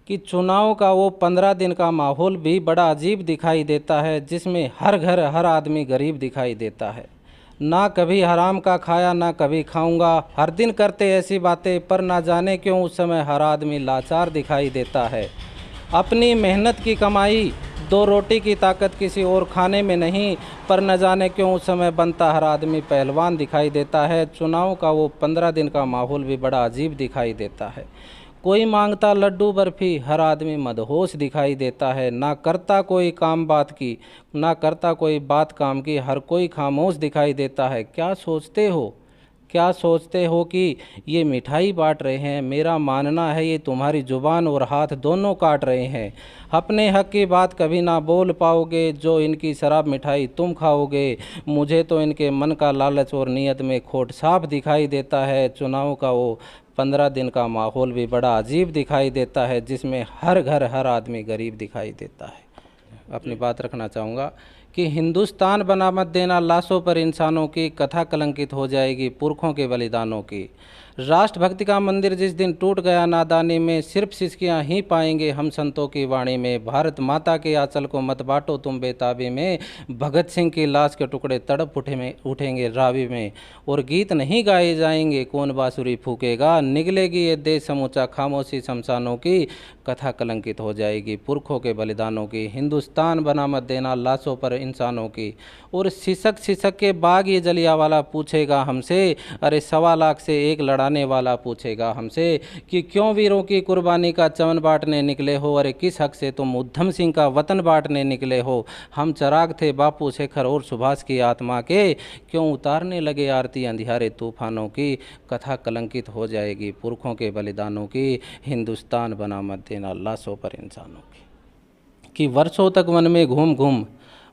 कि चुनाव का वो 15 दिन का माहौल भी बड़ा अजीब दिखाई देता है, जिसमें हर घर हर आदमी गरीब दिखाई देता है। ना कभी हराम का खाया ना कभी खाऊंगा, हर दिन करते ऐसी बातें, पर ना जाने क्यों उस समय हर आदमी लाचार दिखाई देता है। अपनी मेहनत की कमाई 2 रोटी की ताकत किसी और खाने में नहीं, पर न जाने क्यों उस समय बनता हर आदमी पहलवान दिखाई देता है। चुनाव का वो 15 दिन का माहौल भी बड़ा अजीब दिखाई देता है। कोई मांगता लड्डू बर्फ़ी, हर आदमी मदहोश दिखाई देता है। ना करता कोई काम बात की, ना करता कोई बात काम की, हर कोई खामोश दिखाई देता है। क्या सोचते हो, क्या सोचते हो कि ये मिठाई बांट रहे हैं? मेरा मानना है ये तुम्हारी ज़ुबान और हाथ दोनों काट रहे हैं। अपने हक की बात कभी ना बोल पाओगे, जो इनकी शराब मिठाई तुम खाओगे। मुझे तो इनके मन का लालच और नीयत में खोट साफ दिखाई देता है। चुनाव का वो 15 दिन का माहौल भी बड़ा अजीब दिखाई देता है, जिसमें हर घर हर आदमी गरीब दिखाई देता है। अपनी बात रखना चाहूँगा कि हिंदुस्तान बना मत देना लाशों पर इंसानों की, कथा कलंकित हो जाएगी पुरखों के बलिदानों की। राष्ट्रभक्ति का मंदिर जिस दिन टूट गया नादानी में, सिर्फ सिसकियाँ ही पाएंगे हम संतों की वाणी में। भारत माता के आंचल को मत बांटो तुम बेताबी में, भगत सिंह की लाश के टुकड़े तड़प उठेंगे रावी में। और गीत नहीं गाए जाएंगे, कौन बांसुरी फूकेगा, निगलेगी ये देश समूचा खामोशी शमशानों की, कथा कलंकित हो जाएगी पुरखों के बलिदानों की। हिंदुस्तान बना मत देना लाशों पर इंसानों की। और सिसक सिसक के बाग ये जलियांवाला पूछेगा हमसे, अरे 1.25 लाख से एक लड़ाने वाला पूछेगा हमसे, कि क्यों वीरों की कुर्बानी का चमन बांटने निकले हो। अरे किस हक से तुम उधम सिंह का वतन बांटने निकले हो। हम चिराग थे बापू शेखर और सुभाष की आत्मा के, क्यों उतारने लगे आरती अंधियारे तूफानों की, कथा कलंकित हो जाएगी पुरखों के बलिदानों की। हिंदुस्तान बना मत देना लाशों पर इंसानों की। कि वर्षों तक वन में घूम घूम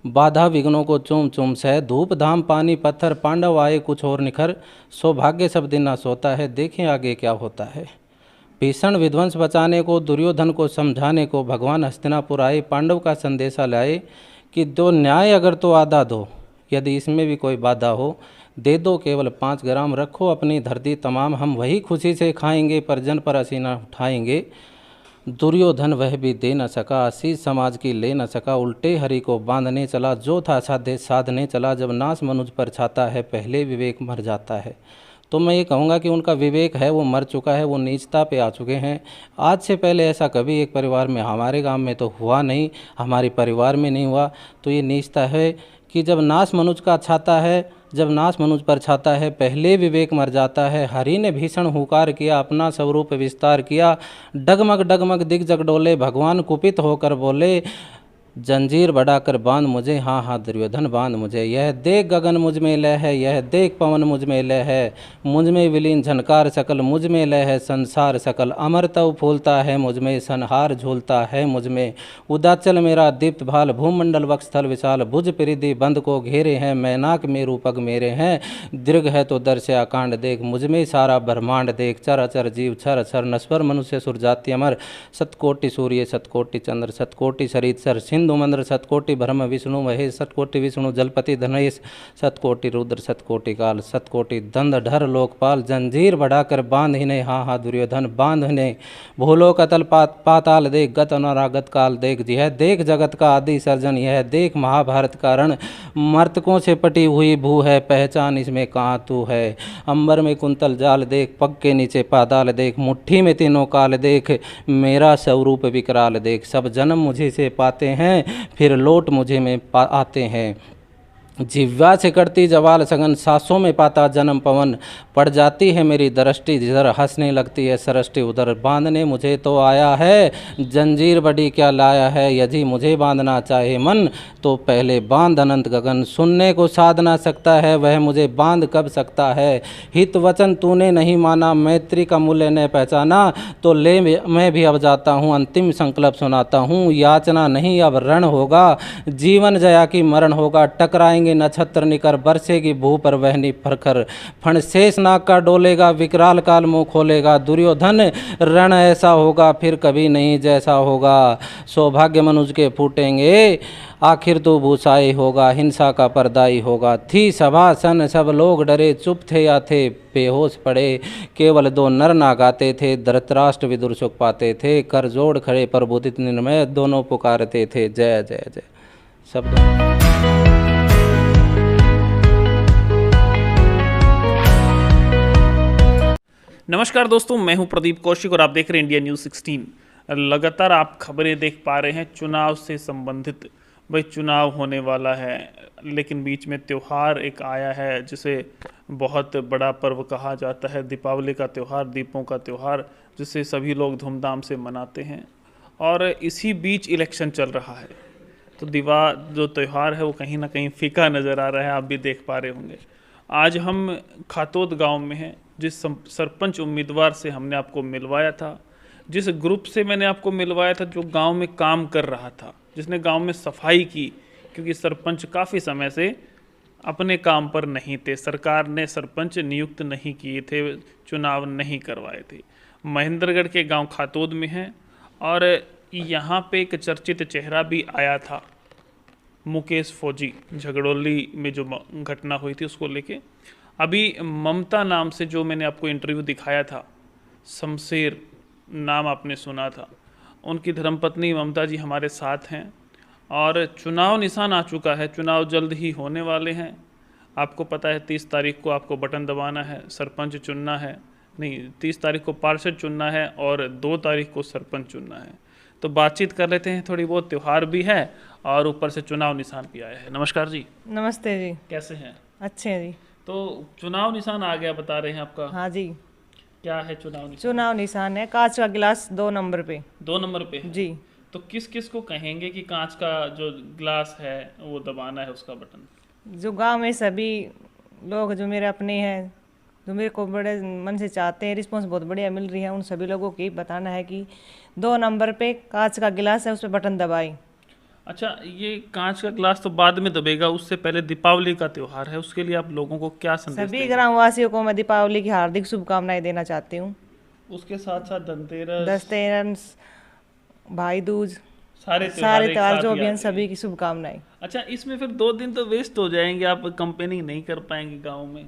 बाधा विघ्नों को चूम चूम सह, धूप धाम पानी पत्थर पांडव आए कुछ और निखर, सौभाग्य सब दिन ना सोता है, देखें आगे क्या होता है। भीषण विध्वंस बचाने को दुर्योधन को समझाने को भगवान हस्तिनापुर आए, पांडव का संदेशा लाए कि दो न्याय अगर तो आधा दो, यदि इसमें भी कोई बाधा हो दे दो, केवल 5 ग्राम रखो अपनी धरती तमाम, हम वही खुशी से खाएंगे पर जन पर असीना उठाएंगे। दुर्योधन वह भी दे न सका, आशीष समाज की ले न सका, उल्टे हरि को बांधने चला, जो था साधे साधने चला, जब नाश मनुज पर छाता है पहले विवेक मर जाता है। तो मैं ये कहूँगा कि उनका विवेक है वो मर चुका है, वो नीचता पे आ चुके हैं। आज से पहले ऐसा कभी एक परिवार में, हमारे गांव में तो हुआ नहीं, हमारे परिवार में नहीं हुआ। तो ये नीचता है कि जब नाश मनुज का छाता है, जब नाश मनुज पर छाता है पहले विवेक मर जाता है। हरि ने भीषण हुकार किया, अपना स्वरूप विस्तार किया, डगमग डगमग दिग्जग डोले, भगवान कुपित होकर बोले, जंजीर बढ़ाकर बांध मुझे, हाँ हाँ दुर्योधन बांध मुझे। यह देख गगन मुझ में लय है, यह देख पवन मुझ में लय है, मुझ में विलीन झनकार सकल, मुझ में लय है संसार सकल, अमर तव फूलता है मुझ में, संहार झूलता है मुझ में। उदाचल मेरा दीप्त भाल, भूमंडल वक्षस्थल विशाल, भुज परिधि बंद को घेरे हैं, मैनाक मेरू पग मेरे हैं, दीर्घ है तो दर्शया कांड देख, मुझ में सारा ब्रह्मांड देख, चर अचर जीव छर अक्षर, नश्वर मनुष्य सुर जाति अमर, सतकोटि सूर्य सतकोटि चंद्र, सतकोटि सरितसर, सिंधु मंद्र, सतकोटि ब्रह्म विष्णु महेश, सतकोटि विष्णु जलपति धनेश, सतकोटि रुद्र सतकोटि काल, सतकोटि दंड ढर लोकपाल, जंजीर बढ़ाकर बांध इन्हें, हाँ हाँ दुर्योधन बांध इन्हें। भूलोक अतल पाताल देख, गत अनागत काल देख, यह देख जगत का आदि सर्जन, यह देख महाभारत का रण, मर्तकों से पटी हुई भू है, पहचान इसमें कहाँ तू है। अंबर में कुंतल जाल देख, पग के नीचे पाताल देख, मुट्ठी में तीनों काल देख, मेरा स्वरूप विकराल देख, सब जन्म मुझे से पाते हैं फिर लौट मुझे में आते हैं। जिह्वा से करती जवाल सघन, सांसों में पाता जन्म पवन, पड़ जाती है मेरी दृष्टि जिधर, हंसने लगती है सरष्टि उधर। बांधने मुझे तो आया है, जंजीर बड़ी क्या लाया है, यदि मुझे बांधना चाहे मन तो पहले बांध अनंत गगन। सुनने को साध ना सकता है वह मुझे बांध कब सकता है, हित वचन तूने नहीं माना, मैत्री का मूल्य न पहचाना, तो ले मैं भी अब जाता हूँ, अंतिम संकल्प सुनाता हूँ। याचना नहीं अब रण होगा, जीवन जया की मरण होगा, टकराएंगे नक्षत्र निकर, बरसेगी भू पर वहनी प्रखर, फण शेष नाग का डोलेगा, विकराल काल मुंह खोलेगा, दुर्योधन रण ऐसा होगा फिर कभी नहीं जैसा होगा। सौभाग्य मनुज के फूटेंगे आखिर तो भूसाई होगा, हिंसा का पर्दाई होगा। थी सभा सन सब लोग डरे, चुप थे या थे बेहोश पड़े। केवल दो नर नाग आते थे, धृतराष्ट्र विदुर सुख पाते थे। कर जोड़ खड़े प्रबुदित निर्मय, दोनों पुकारते थे जय जय जय। शब्द। नमस्कार दोस्तों, मैं हूं प्रदीप कौशिक और आप देख रहे हैं इंडिया न्यूज़ 16। लगातार आप खबरें देख पा रहे हैं चुनाव से संबंधित। भाई चुनाव होने वाला है, लेकिन बीच में त्यौहार एक आया है जिसे बहुत बड़ा पर्व कहा जाता है। दीपावली का त्यौहार, दीपों का त्यौहार, जिसे सभी लोग धूमधाम से मनाते हैं। और इसी बीच इलेक्शन चल रहा है, तो जो त्यौहार है वो कहीं ना कहीं फीका नज़र आ रहा है। आप भी देख पा रहे होंगे। आज हम खातोद गांव में हैं, जिस सरपंच उम्मीदवार से हमने आपको मिलवाया था, जिस ग्रुप से मैंने आपको मिलवाया था, जो गांव में काम कर रहा था, जिसने गांव में सफाई की, क्योंकि सरपंच काफ़ी समय से अपने काम पर नहीं थे। सरकार ने सरपंच नियुक्त नहीं किए थे, चुनाव नहीं करवाए थे। महेंद्रगढ़ के गांव खातोद में हैं और यहाँ पे एक चर्चित चेहरा भी आया था, मुकेश फौजी। झगड़ोली में जो घटना हुई थी उसको लेके अभी ममता नाम से, जो मैंने आपको इंटरव्यू दिखाया था, शमशेर नाम आपने सुना था, उनकी धर्मपत्नी ममता जी हमारे साथ हैं। और चुनाव निशान आ चुका है, चुनाव जल्द ही होने वाले हैं। आपको पता है 30 तारीख को आपको बटन दबाना है, सरपंच चुनना है, नहीं 30 तारीख को पार्षद चुनना है और 2 तारीख को सरपंच चुनना है। तो बातचीत कर लेते हैं, थोड़ी बहुत। त्यौहार भी है और ऊपर से चुनाव निशान भी आया है। नमस्कार जी। नमस्ते जी। कैसे हैं? अच्छे हैं जी। तो चुनाव निशान आ गया बता रहे हैं आपका। हाँ जी। क्या है चुनाव निशान? चुनाव निशान है कांच का गिलास 2 नंबर पे। 2 नंबर पे है। जी। तो किस किस को कहेंगे कि कांच का जो गिलास है वो दबाना है उसका बटन? जो गांव में सभी लोग जो मेरे अपने हैं, जो मेरे को बड़े मन से चाहते हैं, रिस्पॉन्स बहुत बढ़िया मिल रही है, उन सभी लोगों की बताना है कि 2 नंबर पे कांच का गिलास है, उस पर बटन दबाएं। अच्छा, ये कांच का गिलास तो बाद में दबेगा, उससे पहले दीपावली का त्यौहार है, उसके लिए आप लोगों को क्या संदेश सभी देंगे? ग्रामवासियों को मैं दीपावली की हार्दिक शुभकामनाएं देना चाहती हूँ। उसके साथ साथ धनतेरस, धनतेरस, भाई दूज, सारे सारे एक त्योहार साथ जो ही भी हैं, आते हैं। सभी की शुभकामनाएं। अच्छा, इसमें फिर 2 दिन तो वेस्ट हो जाएंगे, आप कैंपेनिंग नहीं कर पाएंगे गाँव में।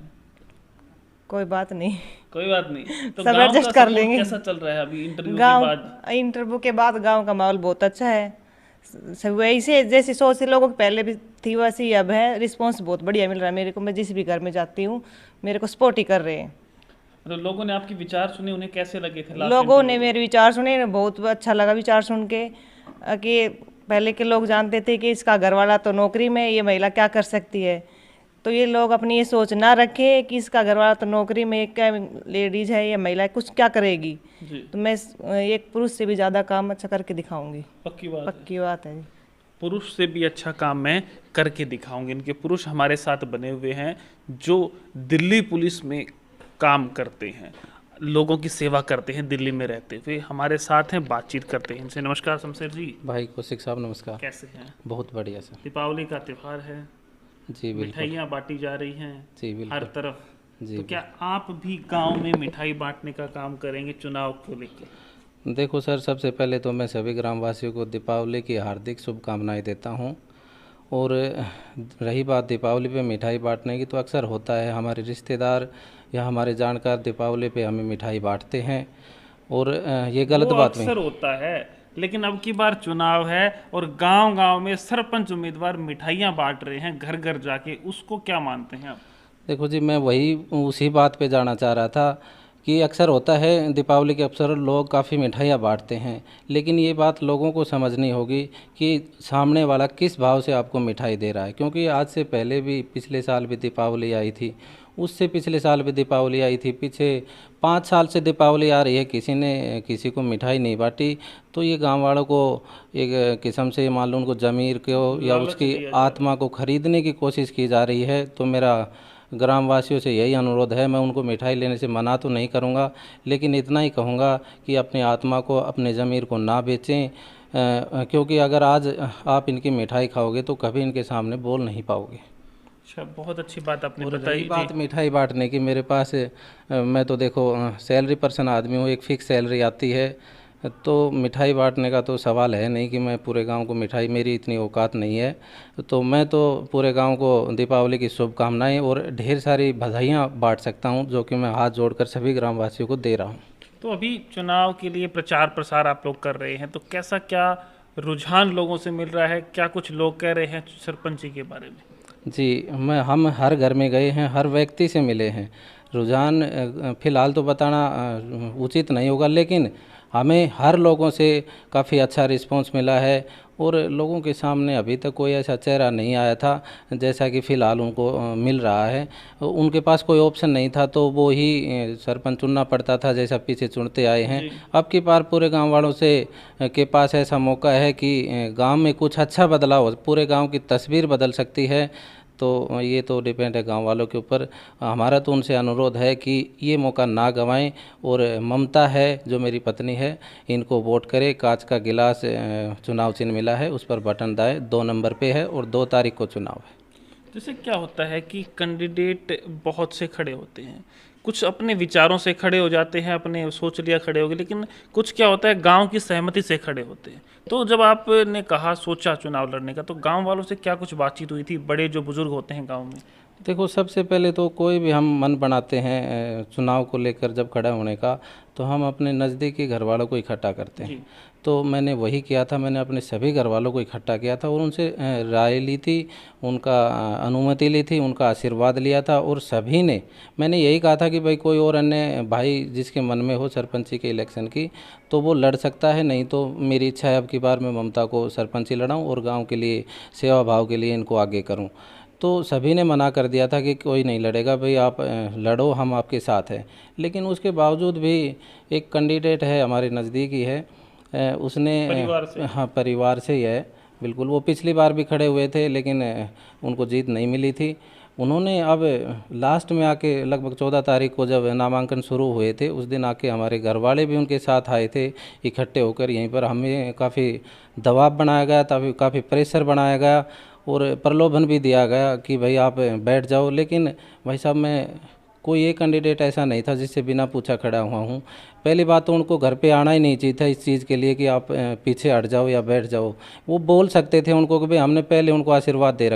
कोई बात नहीं, कोई बात नहीं। तो सब गाँव का एडजस्ट कर सपोर्ट लेंगे। कैसा चल रहा है अभी इंटरव्यू के गांव बाद? इंटरव्यू के बाद गांव का माहौल बहुत अच्छा है। वैसे जैसी सोच से लोगों की पहले भी थी वैसी अब है। रिस्पांस बहुत बढ़िया मिल रहा है मेरे को। मैं जिस भी घर में जाती हूँ मेरे को सपोर्ट ही कर रहे हैं। तो लोगों ने आपके विचार सुने, उन्हें कैसे लगे थे? लोगों ने मेरे विचार सुने, बहुत अच्छा लगा विचार सुन के। कि पहले के लोग जानते थे कि इसका घरवाला तो नौकरी में, ये महिला क्या कर सकती है। तो ये लोग अपनी ये सोच ना रखे कि इसका घरवाला तो नौकरी में, क्या लेडीज है, ये महिला कुछ क्या करेगी। तो मैं एक पुरुष से भी ज़्यादा काम अच्छा करके दिखाऊंगी। पक्की बात पक्की बात है जी। पुरुष से भी अच्छा काम मैं करके दिखाऊंगी। इनके पुरुष हमारे साथ बने हुए हैं, जो दिल्ली पुलिस में काम करते हैं, लोगों की सेवा करते हैं, दिल्ली में रहते हुए हमारे साथ हैं। बातचीत करते हैं इनसे। नमस्कार शमशेर जी। भाई कौशिक साहब नमस्कार। कैसे हैं? बहुत बढ़िया सर। दीपावली का त्यौहार है, जी बिल्कुल। मिठाइयाँ बांटी जा रही हैं जी बिल्कुल। हर तरफ। जी तो क्या आप भी गांव में मिठाई बांटने का काम करेंगे चुनाव को लेकर? देखो सर, सबसे पहले तो मैं सभी ग्रामवासियों को दीपावली की हार्दिक शुभकामनाएं देता हूं। और रही बात दीपावली पे मिठाई बांटने की, तो अक्सर होता है हमारे रिश्तेदार या हमारे जानकार दीपावली पे हमें मिठाई बांटते हैं, और ये गलत बात नहीं। अक्सर होता है, लेकिन अब की बार चुनाव है और गांव-गांव में सरपंच उम्मीदवार मिठाइयाँ बांट रहे हैं घर घर जाके, उसको क्या मानते हैं आप? देखो जी, मैं वही उसी बात पे जाना चाह रहा था कि अक्सर होता है दीपावली के अवसर लोग काफ़ी मिठाइयाँ बांटते हैं, लेकिन ये बात लोगों को समझनी होगी कि सामने वाला किस भाव से आपको मिठाई दे रहा है। क्योंकि आज से पहले भी पिछले साल भी दीपावली आई थी, उससे पिछले साल भी दीपावली आई थी, पीछे 5 साल से दीपावली आ रही है, किसी ने किसी को मिठाई नहीं बांटी। तो ये गांव वालों को एक किस्म से मान लो उनको ज़मीर को या उसकी आत्मा को खरीदने की कोशिश की जा रही है। तो मेरा ग्रामवासियों से यही अनुरोध है, मैं उनको मिठाई लेने से मना तो नहीं करूंगा, लेकिन इतना ही कहूंगा कि अपनी आत्मा को, अपने ज़मीर को ना बेचें। क्योंकि अगर आज आप इनकी मिठाई खाओगे तो कभी इनके सामने बोल नहीं पाओगे। अच्छा, बहुत अच्छी बात आपने और बताई। रही बात मिठाई बांटने की, मेरे पास मैं तो देखो सैलरी पर्सन आदमी हूँ, एक फ़िक्स सैलरी आती है तो मिठाई बांटने का तो सवाल है नहीं कि मैं पूरे गांव को मिठाई, मेरी इतनी औकात नहीं है। तो मैं तो पूरे गांव को दीपावली की शुभकामनाएं और ढेर सारी बधाइयां बांट सकता हूं, जो कि मैं हाथ जोड़कर सभी ग्रामवासियों को दे रहा हूं। तो अभी चुनाव के लिए प्रचार प्रसार आप लोग कर रहे हैं, तो कैसा क्या रुझान लोगों से मिल रहा है, क्या कुछ लोग कह रहे हैं सरपंच जी के बारे में? जी, हम हर घर में गए हैं, हर व्यक्ति से मिले हैं। रुझान फ़िलहाल तो बताना उचित नहीं होगा, लेकिन हमें हर लोगों से काफ़ी अच्छा रिस्पांस मिला है और लोगों के सामने अभी तक कोई ऐसा चेहरा नहीं आया था जैसा कि फ़िलहाल उनको मिल रहा है। उनके पास कोई ऑप्शन नहीं था, तो वो ही सरपंच चुनना पड़ता था, जैसा पीछे चुनते आए हैं। अब की बार पूरे गांव वालों से के पास ऐसा मौका है कि गांव में कुछ अच्छा बदलाव हो, पूरे गांव की तस्वीर बदल सकती है। तो ये तो डिपेंड है गांव वालों के ऊपर। हमारा तो उनसे अनुरोध है कि ये मौका ना गंवाएं और ममता है जो मेरी पत्नी है, इनको वोट करें। कांच का गिलास चुनाव चिन्ह मिला है, उस पर बटन दाएं, 2 नंबर पे है और 2 तारीख को चुनाव है। जैसे क्या होता है कि कैंडिडेट बहुत से खड़े होते हैं, कुछ अपने विचारों से खड़े हो जाते हैं, अपने सोच लिया खड़े हो गए, लेकिन कुछ क्या होता है गांव की सहमति से खड़े होते हैं। तो जब आपने कहा सोचा चुनाव लड़ने का, तो गांव वालों से क्या कुछ बातचीत हुई थी, बड़े जो बुजुर्ग होते हैं गांव में? देखो, सबसे पहले तो कोई भी हम मन बनाते हैं चुनाव को लेकर जब खड़ा होने का, तो हम अपने नज़दीकी घर वालों को इकट्ठा करते हैं। तो मैंने वही किया था, मैंने अपने सभी घर वालों को इकट्ठा किया था और उनसे राय ली थी, उनका अनुमति ली थी, उनका आशीर्वाद लिया था। और सभी ने, मैंने यही कहा था कि भाई कोई और अन्य भाई जिसके मन में हो सरपंची के इलेक्शन की, तो वो लड़ सकता है, नहीं तो मेरी इच्छा है अब की बार मैं ममता को सरपंची लड़ाऊँ और गाँव के लिए सेवा भाव के लिए इनको आगे करूँ। तो सभी ने मना कर दिया था कि कोई नहीं लड़ेगा, भाई आप लड़ो, हम आपके साथ हैं। लेकिन उसके बावजूद भी एक कैंडिडेट है हमारे नज़दीकी है, उसने परिवार से? हाँ, परिवार से ही है बिल्कुल। वो पिछली बार भी खड़े हुए थे लेकिन उनको जीत नहीं मिली थी। उन्होंने अब लास्ट में आके लगभग 14 तारीख को जब नामांकन शुरू हुए थे, उस दिन आके हमारे घर वाले भी उनके साथ आए थे इकट्ठे होकर। यहीं पर हमें काफ़ी दबाव बनाया गया, काफ़ी प्रेशर बनाया गया और प्रलोभन भी दिया गया कि भाई आप बैठ जाओ। लेकिन भाई साहब, मैं कोई एक कैंडिडेट ऐसा नहीं था जिससे बिना पूछा खड़ा हुआ हूँ। पहली बात तो उनको घर पे आना ही नहीं चाहिए था इस चीज़ के लिए कि आप पीछे हट जाओ या बैठ जाओ। वो बोल सकते थे उनको कि भाई हमने पहले उनको आशीर्वाद दे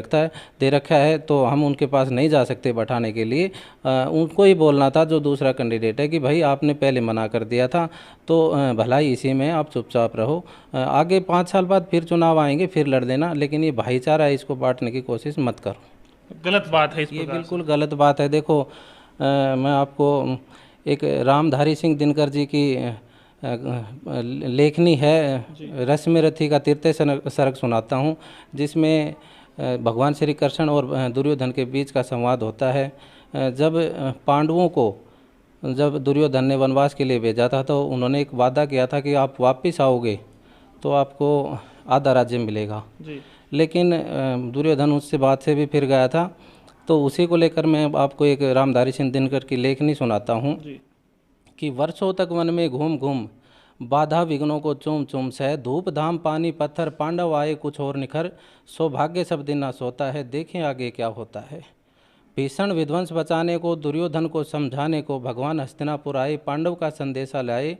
रखा है, तो हम उनके पास नहीं जा सकते बैठाने के लिए। उनको ही बोलना था जो दूसरा कैंडिडेट है कि भाई आपने पहले मना कर दिया था, तो भलाई इसी में आप चुपचाप रहो। आगे 5 साल बाद फिर चुनाव आएंगे, फिर लड़ देना, लेकिन ये भाईचारा है, इसको बांटने की कोशिश मत करो। गलत बात है इस ये प्रकार से। बिल्कुल गलत बात है। देखो, मैं आपको एक रामधारी सिंह दिनकर जी की लेखनी है, रस्म रथी का तीर्थ सरक सुनाता हूँ, जिसमें भगवान श्री कृष्ण और दुर्योधन के बीच का संवाद होता है। जब पांडवों को जब दुर्योधन ने वनवास के लिए भेजा था, तो उन्होंने एक वादा किया था कि आप वापस आओगे तो आपको आधा राज्य मिलेगा जी। लेकिन दुर्योधन उससे बात से भी फिर गया था। तो उसी को लेकर मैं आपको एक रामधारी सिंह दिनकर की लेखनी सुनाता हूँ कि वर्षों तक वन में घूम घूम बाधा विघ्नों को चूम चूम सह, धूप धाम पानी पत्थर पांडव आए कुछ और निखर, सौभाग्य सब दिन ना सोता है, देखें आगे क्या होता है। भीषण विध्वंस बचाने को, दुर्योधन को समझाने को भगवान हस्तिनापुर आए, पांडव का संदेशा लाए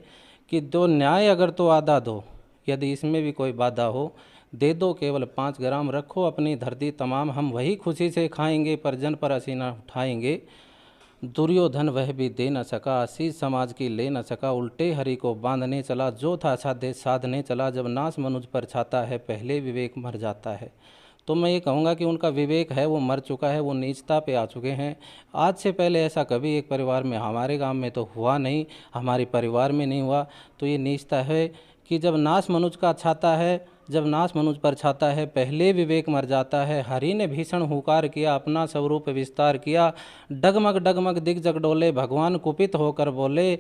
कि दो न्याय अगर तो आधा दो, यदि इसमें भी कोई बाधा हो दे दो, केवल 5 ग्राम रखो अपनी धरती तमाम, हम वही खुशी से खाएंगे पर जन पर असीना उठाएंगे। दुर्योधन वह भी दे न सका, आशीष समाज की ले न सका, उल्टे हरि को बांधने चला, जो था साधे साधने चला, जब नाश मनुज पर छाता है पहले विवेक मर जाता है। तो मैं ये कहूँगा कि उनका विवेक है वो मर चुका है, वो नीचता पे आ चुके हैं। आज से पहले ऐसा कभी एक परिवार में, हमारे गांव में तो हुआ नहीं, हमारे परिवार में नहीं हुआ। तो ये नीचता है कि जब नाश मनुज का छाता है, जब नाश मनुज पर छाता है पहले विवेक मर जाता है। हरि ने भीषण हुकार किया, अपना स्वरूप विस्तार किया, डगमग डगमग दिग्जग डोले, भगवान कुपित होकर बोले,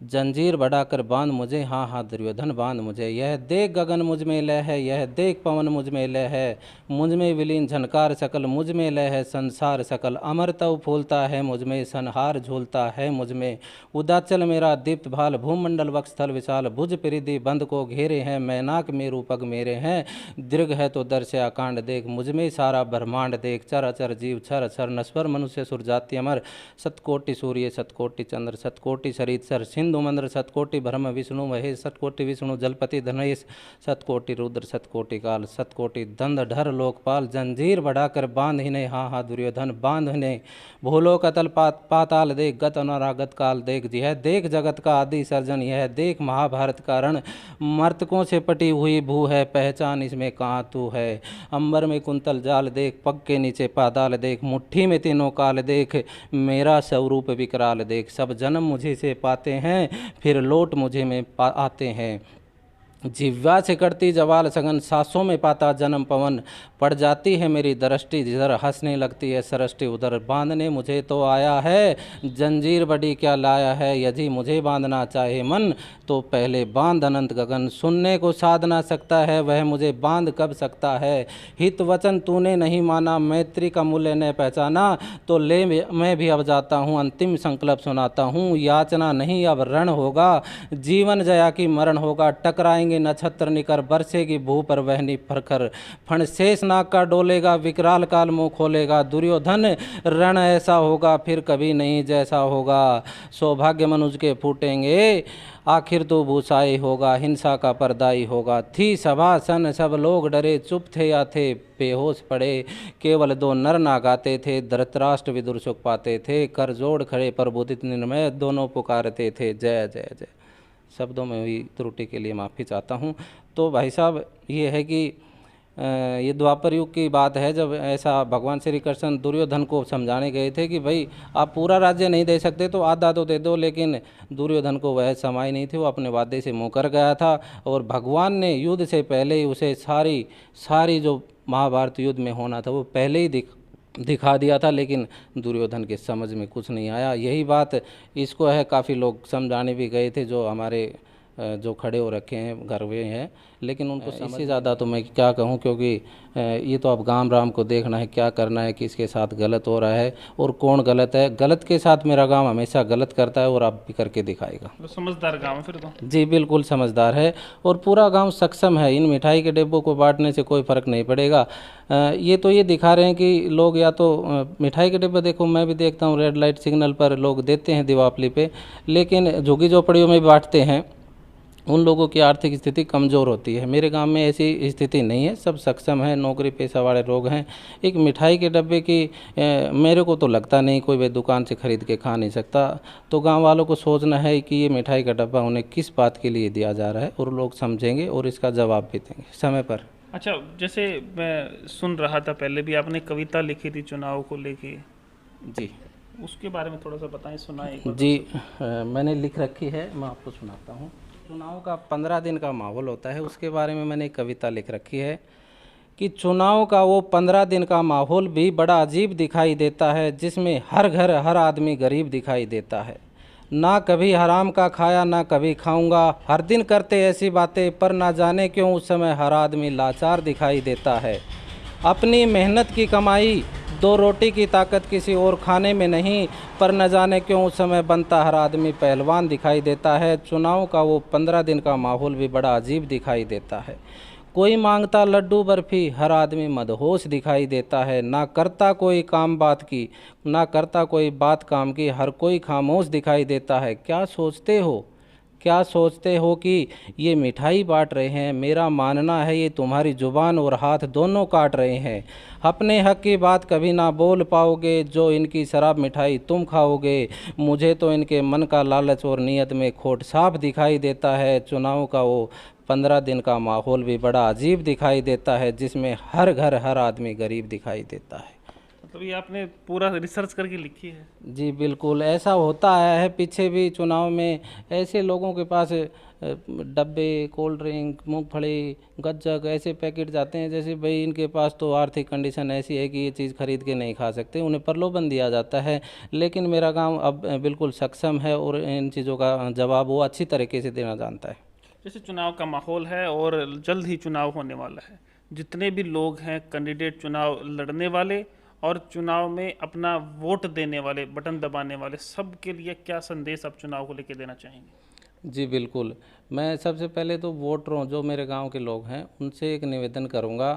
जंजीर बढ़ाकर बांध मुझे, हाँ हाँ दुर्योधन बांध मुझे। यह देख गगन मुझ में लय है, यह देख पवन मुझ में लय है, मुझ में विलीन झनकार सकल, मुझ में लय है संसार सकल, अमर तव फूलता है मुझ में, संहार झूलता है मुझ में, उदाचल मेरा दीप्त भाल, भूमंडल वक्षस्थल विशाल, भुज परिधि बंद को घेरे हैं, मैनाक मेरु पग मेरे हैं, दीर्घ है तो दर्शया कांड देख, मुझ में सारा ब्रह्मांड देख, चर अचर जीव छर छर, नश्वर मनुष्य सुर जाति अमर, सतकोटि सूर्य सतकोटि चंद्र, सतकोटि शरीर सर, सिंधु सिंधु मंद्र सतकोटि ब्रह्म विष्णु महेश सतकोटि विष्णु जलपति धनेश सतकोटि रुद्र सतकोटि काल सतकोटि दंड ढर लोकपाल जंजीर बढ़ाकर बांध ही नहीं हाँ हाँ दुर्योधन बांध ही नहीं भूलोक अतल पाताल देख गत अनागत काल देख यह देख जगत का आदि सर्जन यह देख महाभारत का रण मर्तकों से पटी हुई भू है पहचान इसमें कहाँ तू है अंबर में कुंतल जाल देख पग के नीचे पाताल देख मुट्ठी में तीनों काल देख मेरा स्वरूप विकराल देख सब जन्म मुझे से पाते हैं फिर लौट मुझे में आते हैं जिह्वा से करती जवाल सघन सांसों में पाता जन्म पवन पड़ जाती है मेरी दृष्टि जिधर हंसने लगती है सरष्टि उधर बांधने मुझे तो आया है जंजीर बड़ी क्या लाया है यदि मुझे बांधना चाहे मन तो पहले बांध अनंत गगन सुनने को साध ना सकता है वह मुझे बांध कब सकता है हित वचन तूने नहीं माना मैत्री का मूल्य न पहचाना तो ले मैं भी अब जाता हूँ अंतिम संकल्प सुनाता हूँ याचना नहीं अब रण होगा जीवन जया की मरण होगा टकराएंगे नक्षत्र निकर बरसेगी भू पर वहनी प्रखर फण शेष नाग का डोलेगा विकराल काल मुँह खोलेगा दुर्योधन रण ऐसा होगा फिर कभी नहीं जैसा होगा सौभाग्य मनुज के फूटेंगे आखिर तो भूसाई होगा हिंसा का पर्दाई होगा थी सभा सन सब लोग डरे चुप थे या थे बेहोश पड़े केवल दो नर नाग आते थे धृतराष्ट्र विदुर सुख पाते थे कर जोड़ खड़े प्रबोधित निर्मय दोनों पुकारते थे जय जय जय। शब्दों में हुई त्रुटि के लिए माफ़ी चाहता हूँ। तो भाई साहब ये है कि ये द्वापर युग की बात है जब ऐसा भगवान श्री कृष्ण दुर्योधन को समझाने गए थे कि भाई आप पूरा राज्य नहीं दे सकते तो आधा तो दे दो, लेकिन दुर्योधन को वह समाई नहीं थी, वो अपने वादे से मुकर गया था और भगवान ने युद्ध से पहले ही उसे सारी जो महाभारत युद्ध में होना था वो पहले ही दिखा दिया था, लेकिन दुर्योधन के समझ में कुछ नहीं आया। यही बात इसको है, काफ़ी लोग समझाने भी गए थे जो हमारे जो खड़े हो रखे हैं घर में हैं, लेकिन उनको इससे ज़्यादा तो मैं क्या कहूँ, क्योंकि ये तो अब गांव राम को देखना है क्या करना है, किसके साथ गलत हो रहा है और कौन गलत है। गलत के साथ मेरा गांव हमेशा गलत करता है और अब भी करके दिखाएगा। तो समझदार गांव है फिर तो। जी बिल्कुल समझदार है और पूरा गांव सक्षम है। इन मिठाई के डिब्बों को बांटने से कोई फ़र्क नहीं पड़ेगा। ये तो ये दिखा रहे हैं कि लोग या तो मिठाई के डिब्बे, देखो मैं भी देखता हूँ रेड लाइट सिग्नल पर लोग देते हैं दीवापली पे, लेकिन झुग्गी झोपड़ियों में बांटते हैं। उन लोगों की आर्थिक स्थिति कमज़ोर होती है। मेरे गांव में ऐसी स्थिति नहीं है, सब सक्षम हैं, नौकरी पेशा वाले लोग हैं। एक मिठाई के डब्बे की मेरे को तो लगता नहीं कोई भी दुकान से ख़रीद के खा नहीं सकता। तो गांव वालों को सोचना है कि ये मिठाई का डब्बा उन्हें किस बात के लिए दिया जा रहा है और लोग समझेंगे और इसका जवाब भी देंगे समय पर। अच्छा, जैसे मैं सुन रहा था पहले भी आपने कविता लिखी थी चुनाव को लेके, जी उसके बारे में थोड़ा सा बताएं, सुनाएं। जी मैंने लिख रखी है, मैं आपको सुनाता हूँ। चुनाव का 15 दिन का माहौल होता है, उसके बारे में मैंने एक कविता लिख रखी है कि चुनाव का वो 15 दिन का माहौल भी बड़ा अजीब दिखाई देता है, जिसमें हर घर हर आदमी गरीब दिखाई देता है। ना कभी हराम का खाया ना कभी खाऊंगा, हर दिन करते ऐसी बातें, पर ना जाने क्यों उस समय हर आदमी लाचार दिखाई देता है। अपनी मेहनत की कमाई 2 रोटी की ताकत किसी और खाने में नहीं, पर न जाने क्यों उस समय बनता हर आदमी पहलवान दिखाई देता है। चुनाव का वो 15 दिन का माहौल भी बड़ा अजीब दिखाई देता है। कोई मांगता लड्डू बर्फी, हर आदमी मदहोश दिखाई देता है। ना करता कोई काम बात की, ना करता कोई बात काम की, हर कोई खामोश दिखाई देता है। क्या सोचते हो कि ये मिठाई बांट रहे हैं? मेरा मानना है ये तुम्हारी जुबान और हाथ दोनों काट रहे हैं। अपने हक की बात कभी ना बोल पाओगे, जो इनकी शराब मिठाई तुम खाओगे। मुझे तो इनके मन का लालच और नीयत में खोट साफ दिखाई देता है। चुनाव का वो 15 दिन का माहौल भी बड़ा अजीब दिखाई देता है, जिसमें हर घर हर आदमी गरीब दिखाई देता है। मतलब ये आपने पूरा रिसर्च करके लिखी है? जी बिल्कुल, ऐसा होता आया है। पीछे भी चुनाव में ऐसे लोगों के पास डब्बे, कोल्ड ड्रिंक, मूंगफली, गज्जक ऐसे पैकेट जाते हैं जैसे भाई इनके पास तो आर्थिक कंडीशन ऐसी है कि ये चीज़ खरीद के नहीं खा सकते, उन्हें प्रलोभन दिया जाता है। लेकिन मेरा गांव अब बिल्कुल सक्षम है और इन चीज़ों का जवाब वो अच्छी तरीके से देना जानता है। जैसे चुनाव का माहौल है और जल्द ही चुनाव होने वाला है, जितने भी लोग हैं कैंडिडेट, चुनाव लड़ने वाले और चुनाव में अपना वोट देने वाले, बटन दबाने वाले, सब के लिए क्या संदेश आप चुनाव को लेकर देना चाहेंगे? जी बिल्कुल, मैं सबसे पहले तो वोटरों, जो मेरे गांव के लोग हैं, उनसे एक निवेदन करूंगा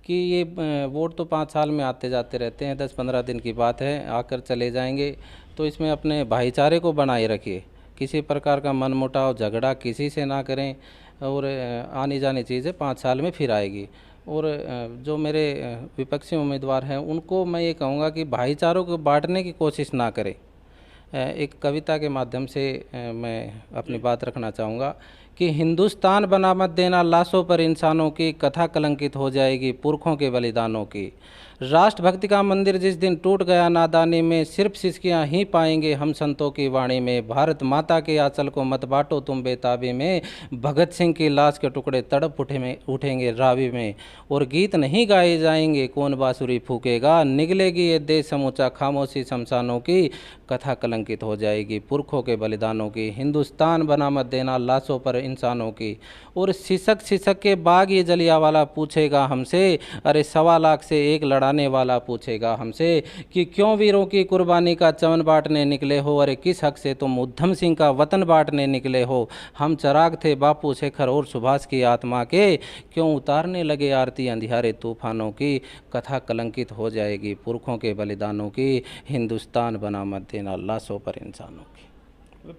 कि ये वोट तो 5 साल में आते जाते रहते हैं, 10-15 दिन की बात है, आकर चले जाएंगे। तो इसमें अपने भाईचारे को बनाए रखिए, किसी प्रकार का मनमुटाव झगड़ा किसी से ना करें, और आनी जानी चीज़ें 5 साल में फिर आएगी। और जो मेरे विपक्षी उम्मीदवार हैं उनको मैं ये कहूँगा कि भाईचारों को बांटने की कोशिश ना करें। एक कविता के माध्यम से मैं अपनी बात रखना चाहूँगा कि हिंदुस्तान बना मत देना लाशों पर इंसानों की, कथा कलंकित हो जाएगी पुरखों के बलिदानों की। राष्ट्रभक्ति का मंदिर जिस दिन टूट गया नादानी में, सिर्फ सिसकियाँ ही पाएंगे हम संतों की वाणी में। भारत माता के आंचल को मत बांटो तुम बेताबी में, भगत सिंह की लाश के टुकड़े तड़प उठेंगे रावी में। और गीत नहीं गाए जाएंगे कौन बांसुरी फूकेगा, निगलेगी ये देश समूचा खामोशी शमशानों की, कथा कलंकित हो जाएगी पुरखों के बलिदानों की। हिंदुस्तान बना मत देना लाशों पर इंसानों की। और सिसक सिसक के बाग ये जलियांवाला पूछेगा हमसे, अरे 1.25 लाख से एक लड़ाने वाला पूछेगा हमसे, कि क्यों वीरों की कुर्बानी का चमन बांटने निकले हो, अरे किस हक से तुम उधम सिंह का वतन बांटने निकले हो। हम चिराग थे बापू शेखर और सुभाष की आत्मा के, क्यों उतारने लगे आरती अंधियारे तूफानों की, कथा कलंकित हो जाएगी पुरखों के बलिदानों की। हिंदुस्तान बना मत देना लाशों पर इंसानों की।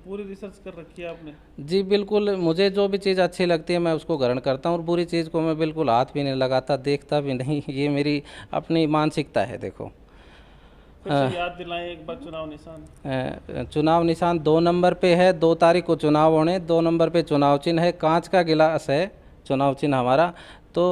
पूरी रिसर्च कर रखी है आपने? जी बिल्कुल, मुझे जो भी चीज़ अच्छी लगती है मैं उसको ग्रहण करता हूँ, और बुरी चीज़ को मैं बिल्कुल हाथ भी नहीं लगाता, देखता भी नहीं। ये मेरी अपनी मानसिकता है। देखो, फिर से याद दिलाएं एक बार चुनाव निशान। चुनाव निशान 2 नंबर पे है, 2 तारीख को चुनाव होने, 2 नंबर पे चुनाव चिन्ह है, कांच का गिलास है चुनाव चिन्ह हमारा। तो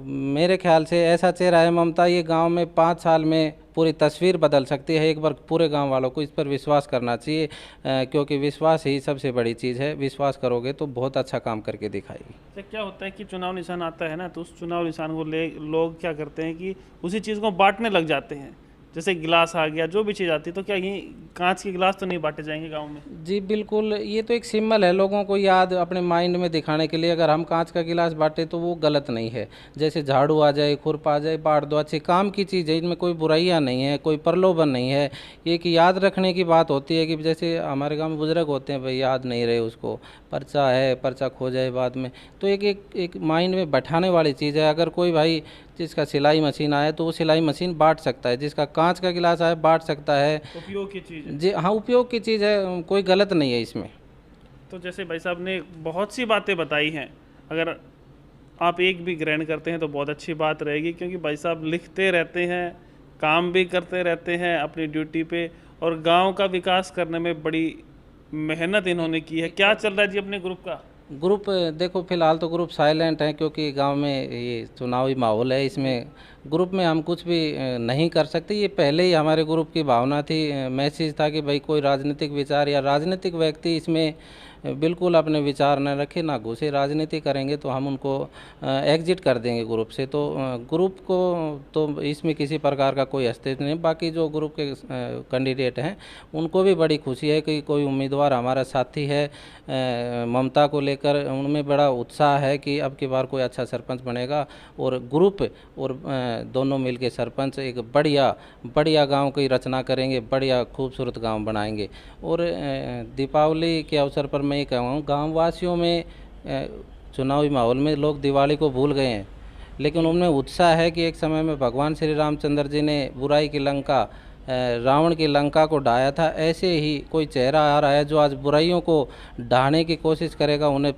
मेरे ख्याल से ऐसा चेहरा है ममता, ये गांव में 5 साल में पूरी तस्वीर बदल सकती है। एक बार पूरे गांव वालों को इस पर विश्वास करना चाहिए, क्योंकि विश्वास ही सबसे बड़ी चीज़ है। विश्वास करोगे तो बहुत अच्छा काम करके दिखाएगी। तो क्या होता है कि चुनाव निशान आता है ना, तो उस चुनाव निशान को ले लोग क्या करते हैं कि उसी चीज़ को बांटने लग जाते हैं। जैसे गिलास आ गया, जो भी चीज़ आती है, तो क्या ये कांच के गिलास तो नहीं बांटे जाएंगे गांव में? जी बिल्कुल, ये तो एक सिंबल है लोगों को याद अपने माइंड में दिखाने के लिए। अगर हम कांच का गिलास बांटे तो वो गलत नहीं है। जैसे झाड़ू आ जाए, खुरपा आ जाए, बांट दो, अच्छे काम की चीज़ है, इनमें कोई बुराइयां नहीं है, कोई प्रलोभन नहीं है। ये कि याद रखने की बात होती है कि जैसे हमारे गाँव में बुजुर्ग होते हैं, भाई याद नहीं रहे उसको, पर्चा है, पर्चा खो जाए बाद में, तो एक माइंड में बैठाने वाली चीज़ है। अगर कोई भाई जिसका सिलाई मशीन आए तो वो सिलाई मशीन बांट सकता है, जिसका कांच का गिलास आए बांट सकता है। उपयोग की चीज़ है। जी हाँ, उपयोग की चीज़ है, कोई गलत नहीं है इसमें। तो जैसे भाई साहब ने बहुत सी बातें बताई हैं, अगर आप एक भी ग्रहण करते हैं तो बहुत अच्छी बात रहेगी, क्योंकि भाई साहब लिखते रहते हैं, काम भी करते रहते हैं अपनी ड्यूटी पे, और गांव का विकास करने में बड़ी मेहनत इन्होंने की है। क्या चल रहा है जी अपने ग्रुप का? ग्रुप देखो फिलहाल तो ग्रुप साइलेंट है, क्योंकि गांव में ये चुनावी माहौल है। इसमें ग्रुप में हम कुछ भी नहीं कर सकते। ये पहले ही हमारे ग्रुप की भावना थी, मैसेज था कि भाई कोई राजनीतिक विचार या राजनीतिक व्यक्ति इसमें बिल्कुल अपने विचार न रखे, ना घुसे। राजनीति करेंगे तो हम उनको एग्जिट कर देंगे ग्रुप से। तो ग्रुप को तो इसमें किसी प्रकार का कोई अस्तित्व नहीं। बाकी जो ग्रुप के कैंडिडेट हैं उनको भी बड़ी खुशी है कि कोई उम्मीदवार हमारा साथी है। ममता को लेकर उनमें बड़ा उत्साह है कि अब की बार कोई अच्छा सरपंच बनेगा, और ग्रुप और दोनों मिलके सरपंच एक बढ़िया गांव की रचना करेंगे, बढ़िया खूबसूरत गांव बनाएंगे। और दीपावली के अवसर पर मैं ये कहूँ, गाँव वासियों में चुनावी माहौल में लोग दिवाली को भूल गए हैं, लेकिन उनमें उत्साह है कि एक समय में भगवान श्री रामचंद्र जी ने बुराई की लंका, रावण की लंका को ढाया था। ऐसे ही कोई चेहरा आ रहा है जो आज बुराइयों को ढाने की कोशिश करेगा, उन्हें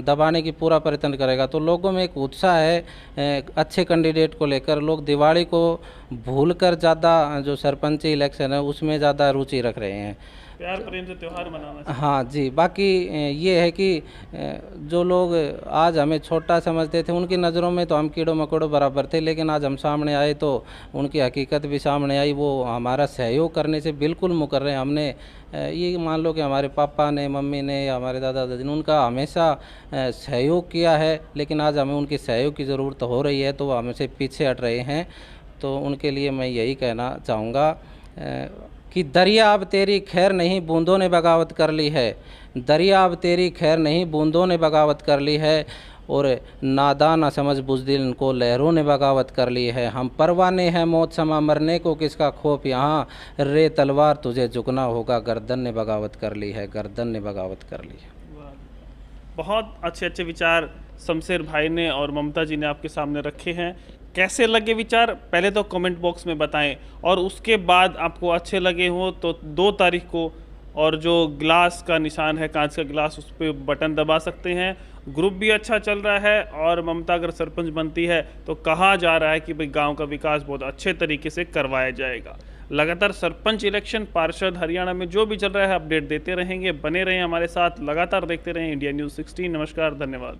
दबाने की पूरा प्रयत्न करेगा। तो लोगों में एक उत्साह है अच्छे कैंडिडेट को लेकर। लोग दिवाली को भूलकर ज़्यादा जो सरपंची इलेक्शन है उसमें ज़्यादा रुचि रख रहे हैं। प्यार प्रेम से त्यौहार मनाना चाहिए। हाँ जी, बाकी ये है कि जो लोग आज हमें छोटा समझते थे, उनकी नज़रों में तो हम कीड़ों मकोड़ों बराबर थे, लेकिन आज हम सामने आए तो उनकी हकीकत भी सामने आई। वो हमारा सहयोग करने से बिल्कुल मुकर रहे हैं। हमने ये मान लो कि हमारे पापा ने, मम्मी ने या हमारे दादा दादी ने उनका हमेशा सहयोग किया है, लेकिन आज हमें उनके सहयोग की ज़रूरत हो रही है, तो वो हमसे पीछे हट रहे हैं। तो उनके लिए मैं यही कहना चाहूँगा कि दरिया अब तेरी खैर नहीं, बूंदों ने बगावत कर ली है। दरिया अब तेरी खैर नहीं, बूंदों ने बगावत कर ली है। और नादान न समझ बुज़दिल को लहरों ने बगावत कर ली है। हम परवाने हैं मौत समा, मरने को किसका खौफ यहाँ। रे तलवार तुझे झुकना होगा, गर्दन ने बगावत कर ली है, गर्दन ने बगावत कर ली है। बहुत अच्छे अच्छे विचार शमशेर भाई ने और ममता जी ने आपके सामने रखे हैं। कैसे लगे विचार पहले तो कमेंट बॉक्स में बताएं, और उसके बाद आपको अच्छे लगे हो तो 2 तारीख को और जो ग्लास का निशान है, कांच का ग्लास, उस पर बटन दबा सकते हैं। ग्रुप भी अच्छा चल रहा है और ममता अगर सरपंच बनती है तो कहा जा रहा है कि भाई गांव का विकास बहुत अच्छे तरीके से करवाया जाएगा। लगातार सरपंच इलेक्शन, पार्षद, हरियाणा में जो भी चल रहा है अपडेट देते रहेंगे। बने रहें हमारे साथ, लगातार देखते रहें इंडिया न्यूज़ 16। नमस्कार, धन्यवाद।